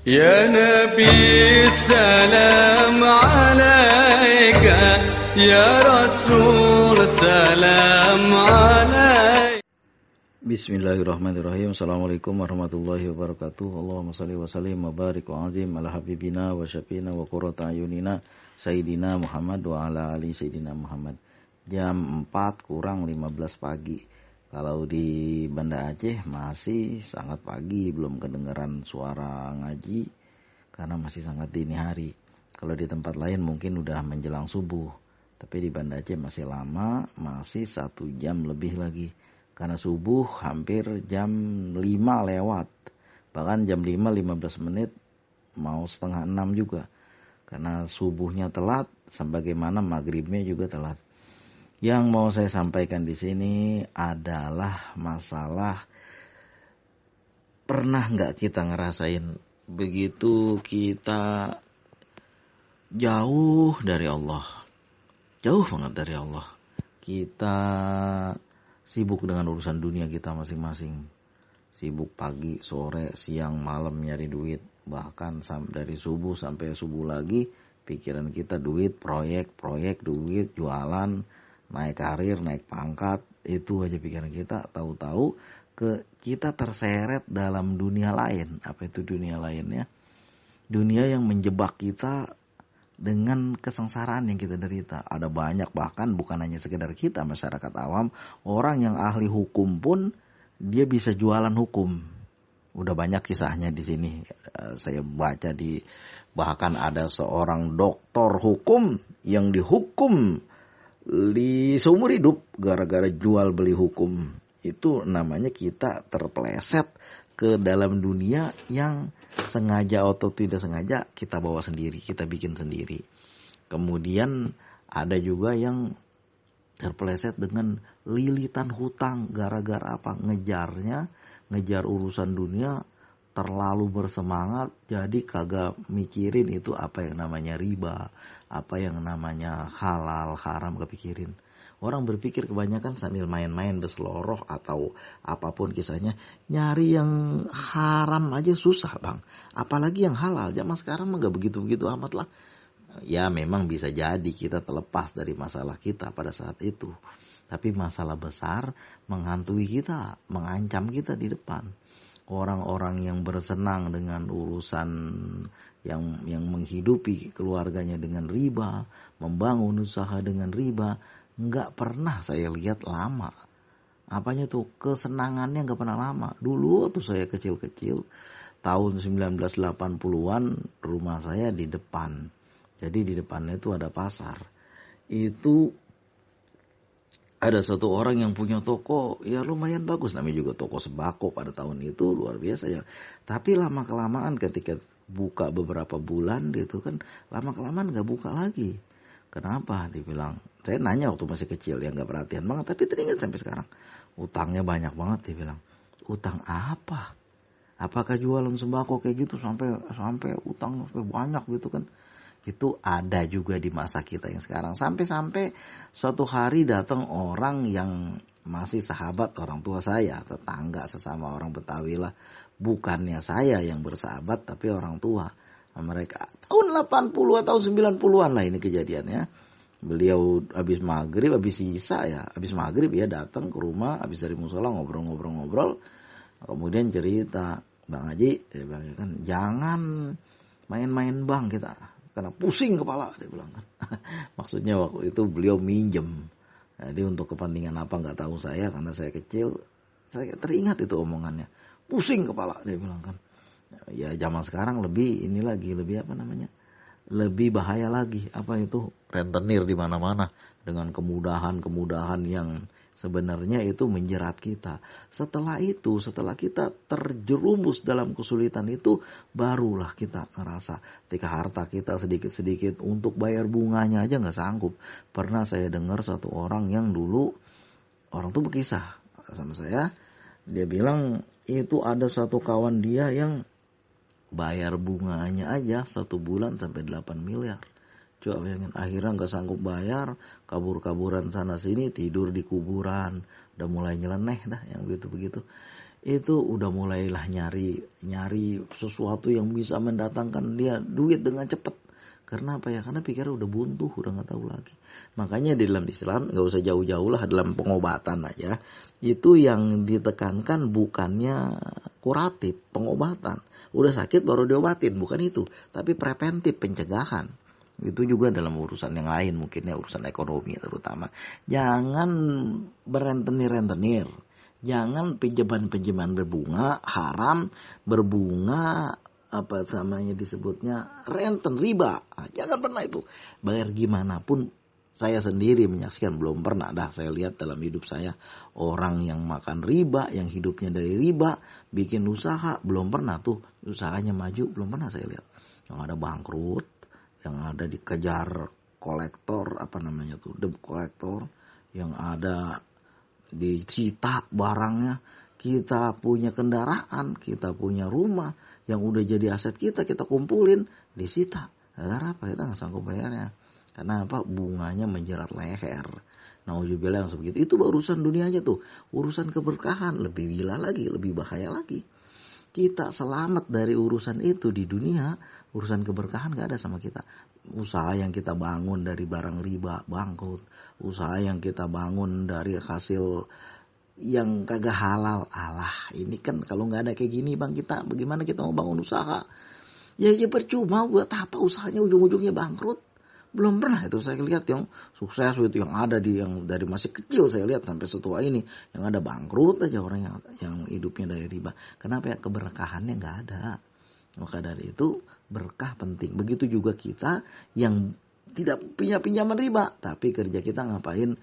Ya Nabi salam alaika, Ya Rasul salam alaika. Bismillahirrahmanirrahim. Assalamualaikum warahmatullahi wabarakatuh. Allahumma salli wa sallim wa barik wa azim ala habibina wa syafina wa qurrata ayunina Sayyidina Muhammad wa ala ali Sayyidina Muhammad. Jam 4 kurang 15 pagi. Kalau di Banda Aceh masih sangat pagi, belum kedengaran suara ngaji karena masih sangat dini hari. Kalau di tempat lain mungkin udah menjelang subuh, tapi di Banda Aceh masih lama, masih 1 jam lebih lagi. Karena subuh hampir jam 5 lewat, bahkan jam 5:15 menit mau setengah 6 juga. Karena subuhnya telat, sebagaimana maghribnya juga telat. Yang mau saya sampaikan di sini adalah masalah pernah nggak kita ngerasain begitu kita jauh dari Allah, jauh banget dari Allah. Kita sibuk dengan urusan dunia kita masing-masing, sibuk pagi, sore, siang, malam nyari duit, bahkan dari subuh sampai subuh lagi pikiran kita duit, proyek, duit, jualan, naik karir, naik pangkat, itu aja pikiran kita. Tahu-tahu kita terseret dalam dunia lain. Apa itu dunia lainnya? Dunia yang menjebak kita dengan kesengsaraan yang kita derita. Ada banyak, bahkan bukan hanya sekedar kita, masyarakat awam, orang yang ahli hukum pun dia bisa jualan hukum. Udah banyak kisahnya di sini. Saya baca bahkan ada seorang doktor hukum yang dihukum di seumur hidup gara-gara jual beli hukum. Itu namanya kita terpeleset ke dalam dunia yang sengaja atau tidak sengaja kita bawa sendiri, kita bikin sendiri. Kemudian ada juga yang terpeleset dengan lilitan hutang gara-gara apa? Ngejar urusan dunia, terlalu bersemangat, jadi kagak mikirin itu apa yang namanya riba, apa yang namanya halal, haram, kepikirin. Orang berpikir kebanyakan sambil main-main berseloroh atau apapun kisahnya. Nyari yang haram aja susah, Bang. Apalagi yang halal. Zaman sekarang mah gak begitu-begitu amat lah. Ya memang bisa jadi kita terlepas dari masalah kita pada saat itu. Tapi masalah besar menghantui kita, mengancam kita di depan. Orang-orang yang bersenang dengan urusan yang menghidupi keluarganya dengan riba, membangun usaha dengan riba, nggak pernah saya lihat lama. Apanya tuh, kesenangannya nggak pernah lama. Dulu tuh saya kecil-kecil, tahun 1980-an, rumah saya di depan. Jadi di depannya itu ada pasar. Itu ada satu orang yang punya toko, ya lumayan bagus, namanya juga toko sembako pada tahun itu, luar biasa ya. Tapi lama-kelamaan ketika buka beberapa bulan gitu kan, lama-kelamaan gak buka lagi. Kenapa? Dibilang, saya nanya waktu masih kecil ya, gak perhatian banget, tapi teringat sampai sekarang. Utangnya banyak banget, dibilang. Utang apa? Apakah jualan sembako kayak gitu sampai utang sampai banyak gitu kan? Itu ada juga di masa kita yang sekarang. Sampai-sampai suatu hari datang orang yang masih sahabat orang tua saya, tetangga sesama orang Betawi lah. Bukannya saya yang bersahabat, tapi orang tua. Mereka tahun 80 atau 90-an lah ini kejadiannya. Beliau habis maghrib, habis sisa ya. Habis maghrib ya datang ke rumah, habis dari musola ngobrol-ngobrol. Kemudian cerita, Bang Haji, kan jangan main-main bang kita. Karena pusing kepala, dia bilang kan. Maksudnya waktu itu beliau minjem. Jadi untuk kepentingan apa nggak tahu saya, karena saya kecil, saya teringat itu omongannya. Pusing kepala, dia bilang kan. Ya zaman sekarang lebih apa namanya? Lebih bahaya lagi. Apa itu? Rentenir di mana-mana dengan kemudahan yang sebenarnya itu menjerat kita. Setelah kita terjerumus dalam kesulitan itu, barulah kita ngerasa ketika harta kita sedikit-sedikit untuk bayar bunganya aja nggak sanggup. Pernah saya dengar satu orang yang dulu, orang tuh berkisah sama saya, dia bilang itu ada satu kawan dia yang bayar bunganya aja 1 bulan sampai 8 miliar. Coba bayangin, akhirnya nggak sanggup bayar, kabur-kaburan sana sini, tidur di kuburan, udah mulai nyeleneh dah yang begitu-begitu. itu udah mulailah nyari sesuatu yang bisa mendatangkan dia duit dengan cepat. Karena apa ya? Karena pikir udah buntu, udah nggak tahu lagi. Makanya di dalam Islam nggak usah jauh-jauh lah, dalam pengobatan aja itu yang ditekankan bukannya kuratif, pengobatan. Udah sakit baru diobatin, bukan itu, tapi preventif, pencegahan. Itu juga dalam urusan yang lain, mungkin ya urusan ekonomi terutama. Jangan berentenir-rentenir. Jangan pinjaman-pinjaman berbunga haram, berbunga apa namanya disebutnya renten, riba. Jangan pernah itu. Bayar gimana pun, saya sendiri menyaksikan belum pernah saya lihat dalam hidup saya orang yang makan riba, yang hidupnya dari riba, bikin usaha, belum pernah tuh usahanya maju, belum pernah saya lihat. Yang ada bangkrut, yang ada dikejar kolektor, apa namanya tuh, debt kolektor, yang ada disita barangnya. Kita punya kendaraan, kita punya rumah yang udah jadi aset kita kumpulin, disita. Karena apa? Kita nggak sanggup bayarnya. Karena apa? Bunganya menjerat leher. Nauzubillah yang sebegitu. Itu urusan dunia aja tuh. Urusan keberkahan lebih gila lagi, lebih bahaya lagi. Kita selamat dari urusan itu di dunia, urusan keberkahan gak ada sama kita. Usaha yang kita bangun dari barang riba, bangkrut. Usaha yang kita bangun dari hasil yang kagak halal, alah ini kan kalau nggak ada kayak gini bang, kita bagaimana kita mau bangun usaha? Ya percuma, buat apa usahanya ujung-ujungnya bangkrut. Belum pernah itu saya lihat yang sukses itu, yang ada yang dari masih kecil saya lihat sampai setua ini, yang ada bangkrut aja orang yang hidupnya dari riba. Kenapa ya? Keberkahannya nggak ada. Maka dari itu berkah penting. Begitu juga kita yang tidak punya pinjaman riba, tapi kerja kita ngapain?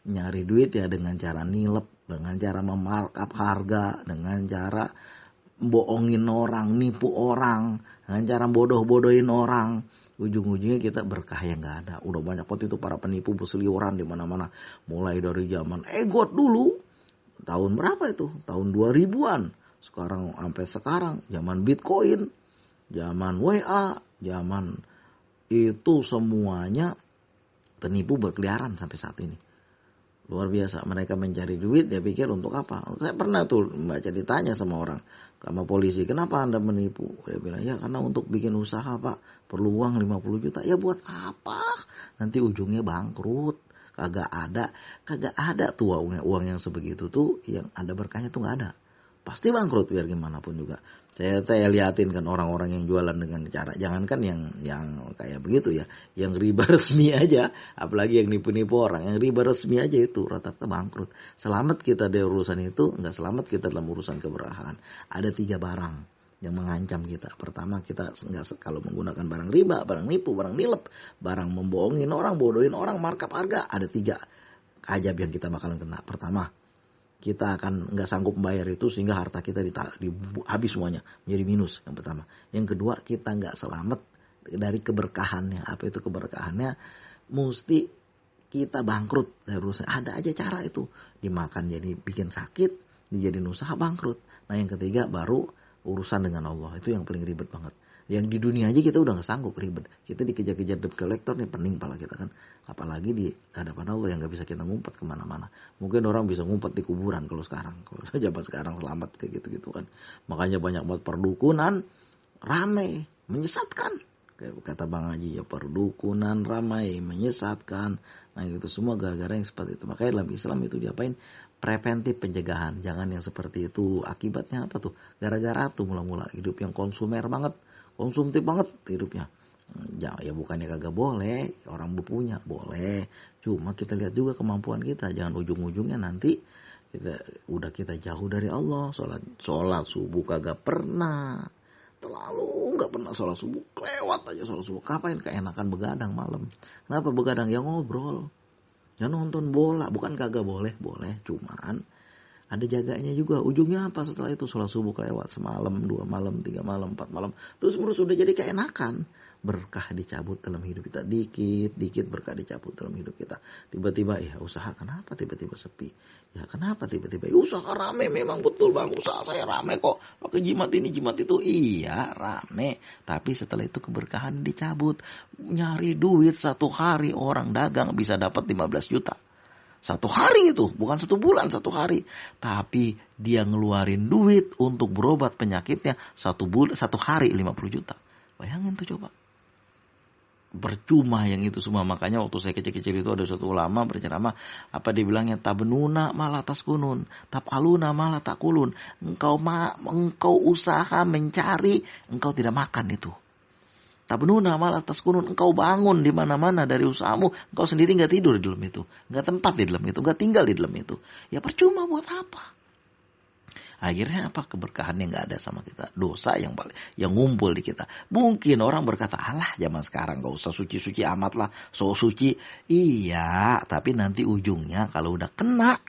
Nyari duit ya dengan cara nilep, dengan cara memarkup harga, dengan cara bohongin orang, nipu orang, dengan cara bodoh-bodohin orang. Ujung-ujungnya kita berkah yang nggak ada. Udah banyak banget itu para penipu berseliweran di mana-mana. Mulai dari zaman egot dulu, tahun berapa itu? Tahun 2000-an. Sekarang sampai sekarang, zaman Bitcoin, zaman WA, zaman itu semuanya penipu berkeliaran sampai saat ini. Luar biasa, mereka mencari duit, dia pikir untuk apa? Saya pernah tuh baca ditanya sama orang, sama polisi, kenapa Anda menipu? Dia bilang, ya karena untuk bikin usaha Pak, perlu uang 50 juta. Ya buat apa? Nanti ujungnya bangkrut. Kagak ada tuh uang yang sebegitu tuh, yang ada berkahnya tuh gak ada. Pasti bangkrut biar gimana pun juga. Saya liatin kan orang-orang yang jualan dengan cara, jangankan yang kayak begitu ya, yang riba resmi aja, apalagi yang nipu-nipu orang, yang riba resmi aja itu rata-rata bangkrut. Selamat kita dari urusan itu, nggak selamat kita dalam urusan keberkahan. Ada 3 barang yang mengancam kita. Pertama, kita nggak, kalau menggunakan barang riba, barang nipu, barang nilep, barang membohongin orang, bodohin orang, markup harga, ada 3 ajab yang kita bakalan kena. Pertama, kita akan nggak sanggup membayar itu sehingga harta kita habis semuanya, menjadi minus yang pertama. Yang kedua, kita nggak selamat dari keberkahannya. Apa itu keberkahannya? Mesti kita bangkrut dari urusan. Ada aja cara itu, dimakan jadi bikin sakit, dijadiin usaha bangkrut. Nah yang ketiga baru urusan dengan Allah, itu yang paling ribet banget. Yang di dunia aja kita udah gak sanggup ribet. Kita dikejar-kejar debt collector nih, pening pala kita kan. Apalagi di hadapan Allah yang gak bisa kita ngumpet kemana-mana. Mungkin orang bisa ngumpet di kuburan kalau sekarang. Kalau zaman sekarang selamat kayak gitu-gitu kan. Makanya banyak banget perdukunan ramai, menyesatkan. Kayak kata Bang Haji ya, perdukunan ramai, menyesatkan. Nah itu semua gara-gara yang seperti itu. Makanya dalam Islam itu diapain? Preventif, pencegahan. Jangan yang seperti itu. Akibatnya apa tuh? Gara-gara tuh mula-mula hidup yang konsumer banget. Konsumtif banget hidupnya. Ya bukannya kagak boleh, orang punya boleh. Cuma kita lihat juga kemampuan kita. Jangan ujung-ujungnya nanti kita jauh dari Allah. Sholat subuh kagak pernah. Terlalu nggak pernah sholat subuh. Lewat aja sholat subuh. Kapain keenakan begadang malam? Kenapa begadang? Ya ngobrol. Ya nonton bola. Bukan kagak boleh. Cuman ada jaganya juga. Ujungnya apa setelah itu? Sholat subuh kelewat semalam, 2 malam, 3 malam, 4 malam. Terus sudah jadi keenakan. Berkah dicabut dalam hidup kita. Dikit berkah dicabut dalam hidup kita. Tiba-tiba ya usaha kenapa tiba-tiba sepi? Ya kenapa tiba-tiba? Ya, usaha rame memang betul bang. Usaha saya rame kok. Pakai jimat ini jimat itu. Iya rame. Tapi setelah itu keberkahan dicabut. Nyari duit 1 hari orang dagang bisa dapat 15 juta. 1 hari itu, bukan 1 bulan, 1 hari. Tapi dia ngeluarin duit untuk berobat penyakitnya 1 hari 50 juta. Bayangin tuh coba. Percuma yang itu semua. Makanya waktu saya kecil-kecil itu ada suatu ulama berceramah. Apa dia bilangnya? Tabnuna malah taskunun. Taf'aluna malah takulun. Engkau usaha mencari, engkau tidak makan itu. Tabnuna malah taskunun, engkau bangun di mana-mana dari usahamu, engkau sendiri nggak tidur di dalam itu, nggak tempat di dalam itu, nggak tinggal di dalam itu. Ya percuma buat apa? Akhirnya apa? Keberkahannya nggak ada sama kita. Dosa yang ngumpul di kita. Mungkin orang berkata, alah zaman sekarang nggak usah suci-suci amat lah, so suci. Iya, tapi nanti ujungnya kalau udah kena,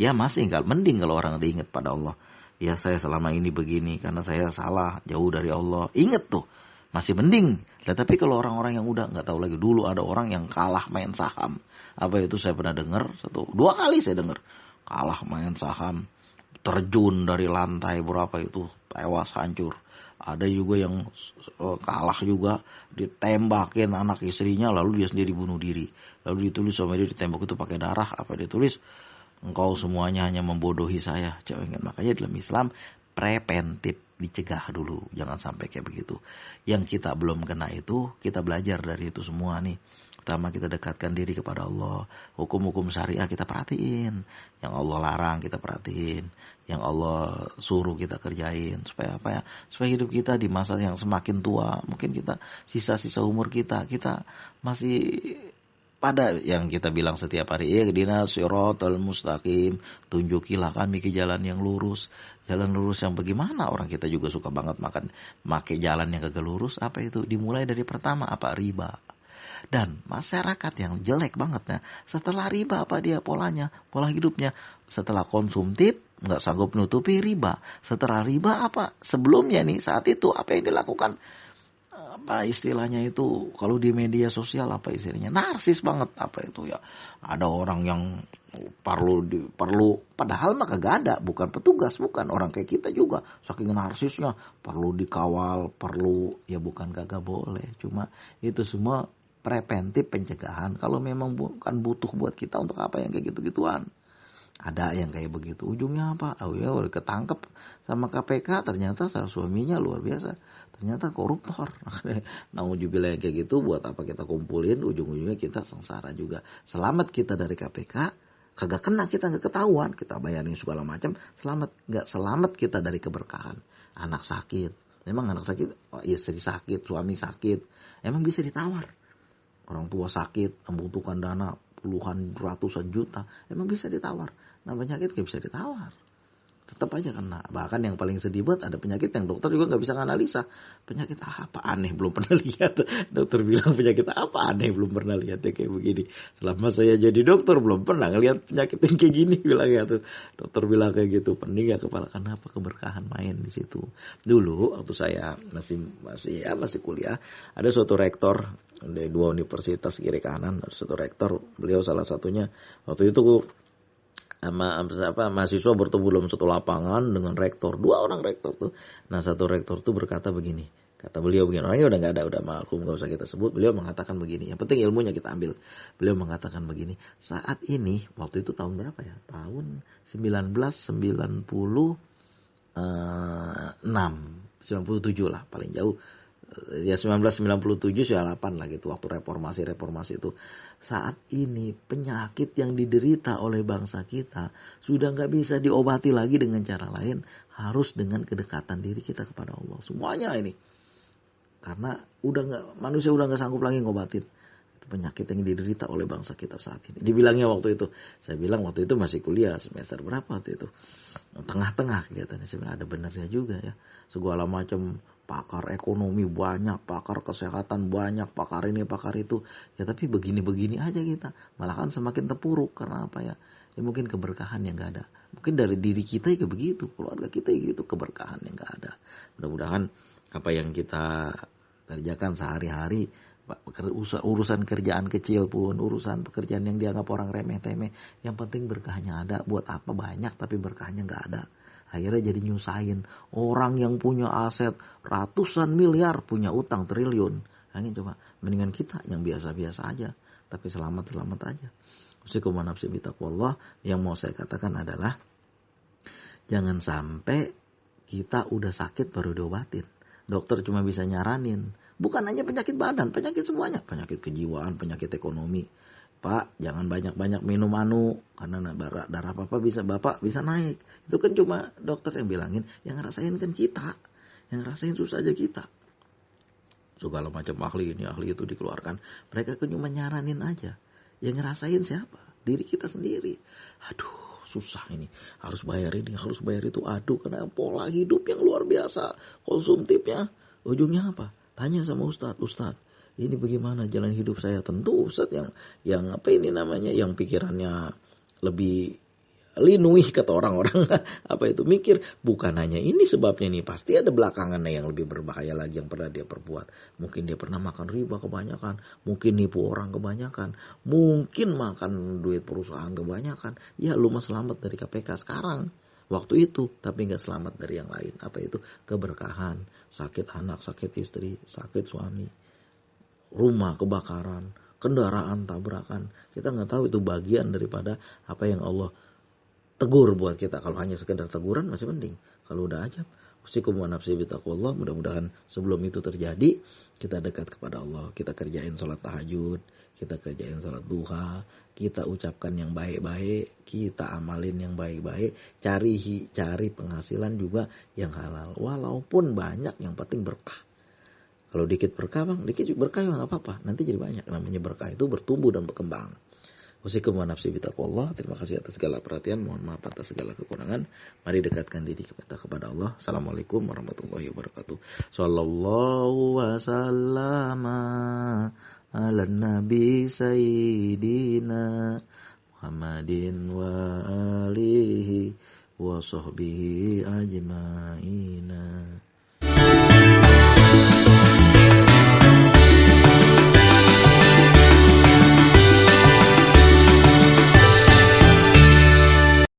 ya masih nggak, mending kalau orang diingat pada Allah. Ya saya selama ini begini karena saya salah, jauh dari Allah. Ingat tuh. Masih mending. Tapi kalau orang-orang yang udah nggak tahu lagi. Dulu ada orang yang kalah main saham. Apa itu saya pernah dengar. 2 kali saya dengar. Kalah main saham. Terjun dari lantai berapa itu. Tewas hancur. Ada juga yang kalah juga. Ditembakin anak istrinya. Lalu dia sendiri bunuh diri. Lalu ditulis sama dia ditembak itu pakai darah. Apa dia tulis? Engkau semuanya hanya membodohi saya. Makanya dalam Islam preventif, dicegah dulu, jangan sampai kayak begitu. Yang kita belum kena itu, kita belajar dari itu semua nih. Pertama kita dekatkan diri kepada Allah, hukum-hukum syariah kita perhatiin, yang Allah larang kita perhatiin, yang Allah suruh kita kerjain, supaya apa ya? Supaya hidup kita di masa yang semakin tua, mungkin kita sisa-sisa umur kita masih pada yang kita bilang setiap hari, ihdinas siratal mustaqim, tunjukilah kami ke jalan yang lurus. Jalan lurus yang bagaimana? Orang kita juga suka banget pakai jalan yang kagak lurus. Apa itu? Dimulai dari pertama, apa? Riba. Dan masyarakat yang jelek banget ya, setelah riba apa dia polanya? Pola hidupnya setelah konsumtif nggak sanggup nutupi riba. Setelah riba apa? Sebelumnya nih, saat itu apa yang dilakukan? Apa istilahnya itu, kalau di media sosial apa istilahnya, narsis banget. Apa itu ya, ada orang yang perlu padahal mah kagak ada, bukan petugas, bukan orang kayak kita juga, saking narsisnya perlu dikawal, ya bukan kagak boleh, cuma itu semua preventif, pencegahan. Kalau memang bukan butuh buat kita, untuk apa yang kayak gitu-gituan. Ada yang kayak begitu, ujungnya apa? Oh ya, udah ketangkep sama KPK, ternyata suaminya luar biasa, ternyata koruptor. Nauzubillah kayak gitu, buat apa kita kumpulin, ujung-ujungnya kita sengsara juga. Selamat kita dari KPK, kagak kena kita, nggak ketahuan, kita bayarin segala macam, selamat kita dari keberkahan. Anak sakit, memang anak sakit, istri sakit, suami sakit, emang bisa ditawar. Orang tua sakit, membutuhkan dana puluhan, ratusan juta, emang bisa ditawar. Nah penyakit gak bisa ditawar, tetap aja kena. Bahkan yang paling sedih buat, ada penyakit yang dokter juga gak bisa nganalisa. Penyakit apa aneh, belum pernah lihat. Dokter bilang penyakit apa aneh, belum pernah lihat ya kayak begini. Selama saya jadi dokter belum pernah ngelihat penyakit yang kayak gini, bilang ya tuh. Dokter bilang kayak gitu, pening ya kepala. Kenapa? Keberkahan main di situ. Dulu waktu saya masih kuliah, ada suatu rektor dari 2 universitas kiri kanan, ada suatu rektor, beliau salah satunya. Waktu itu mahasiswa bertemu dalam satu lapangan dengan rektor, 2 orang rektor tuh. Nah satu rektor tuh berkata begini, kata beliau begini, orangnya udah nggak ada, udah malkum, nggak usah kita sebut. Beliau mengatakan begini, yang penting ilmunya kita ambil. Beliau mengatakan begini, saat ini, waktu itu tahun berapa ya? Tahun 1997 lah paling jauh. Ya 1997 98 lah gitu, waktu reformasi itu. Saat ini penyakit yang diderita oleh bangsa kita sudah nggak bisa diobati lagi dengan cara lain, harus dengan kedekatan diri kita kepada Allah. Semuanya ini karena manusia udah nggak sanggup lagi ngobatin penyakit yang diderita oleh bangsa kita saat ini. Dibilangnya waktu itu, saya bilang waktu itu masih kuliah semester berapa waktu itu, tengah-tengah kelihatannya. Saya bilang ada benarnya juga ya, segala macam pakar ekonomi banyak, pakar kesehatan banyak, pakar ini, pakar itu. Ya tapi begini-begini aja kita. Malah kan semakin terpuruk. Karena apa ya? Ya mungkin keberkahan yang gak ada. Mungkin dari diri kita ya begitu. Keluarga kita ya gitu, keberkahan yang gak ada. Mudah-mudahan apa yang kita kerjakan sehari-hari, urusan kerjaan kecil pun, urusan pekerjaan yang dianggap orang remeh-temeh, yang penting berkahnya ada. Buat apa banyak tapi berkahnya gak ada. Akhirnya jadi nyusahin orang yang punya aset ratusan miliar, punya utang triliun. Hanya coba, mendingan kita yang biasa-biasa aja, tapi selamat aja. Usikum wa nafsi bitaqwallah. Yang mau saya katakan adalah jangan sampai kita udah sakit baru diobatin. Dokter cuma bisa nyaranin. Bukan hanya penyakit badan, penyakit semuanya. Penyakit kejiwaan, penyakit ekonomi. Pak, jangan banyak-banyak minum karena darah Bapak bisa naik. Itu kan cuma dokter yang bilangin, yang ngerasain kan kita. Yang ngerasain susah aja kita. Segala macam ahli ini, ahli itu dikeluarkan. Mereka kan cuma nyaranin aja. Yang ngerasain siapa? Diri kita sendiri. Aduh, susah ini. Harus bayar ini, harus bayar itu. Aduh, karena pola hidup yang luar biasa. Konsumtifnya. Ujungnya apa? Tanya sama Ustadz. Ini bagaimana jalan hidup saya? Tentu Ustadz yang yang pikirannya lebih linuih kata orang-orang. Mikir, bukan hanya ini sebabnya nih. Pasti ada belakangannya yang lebih berbahaya lagi yang pernah dia perbuat. Mungkin dia pernah makan riba kebanyakan. Mungkin nipu orang kebanyakan. Mungkin makan duit perusahaan kebanyakan. Ya lu mah selamat dari KPK sekarang. Waktu itu. Tapi gak selamat dari yang lain. Keberkahan. Sakit anak, sakit istri, sakit suami. Rumah kebakaran. Kendaraan tabrakan. Kita gak tahu itu bagian daripada apa yang Allah tegur buat kita. Kalau hanya sekedar teguran masih mending. Kalau udah ajab, usikum wa nafsi bitaqwallah. Mudah-mudahan sebelum itu terjadi, kita dekat kepada Allah. Kita kerjain sholat tahajud, kita kerjain sholat duha, kita ucapkan yang baik-baik, kita amalin yang baik-baik, cari penghasilan juga yang halal. Walaupun banyak, yang penting berkah. Kalau dikit berkah bang, dikit berkah ya nggak apa-apa. Nanti jadi banyak. Namanya berkah itu bertumbuh dan berkembang. Usikum wa nafsi bitaqwallah. Terima kasih atas segala perhatian. Mohon maaf atas segala kekurangan. Mari dekatkan diri kita kepada Allah. Assalamualaikum warahmatullahi wabarakatuh. Sallallahu wasallama ala nabi sayyidina Muhammadin wa alihi wa sahbihi ajma'ina.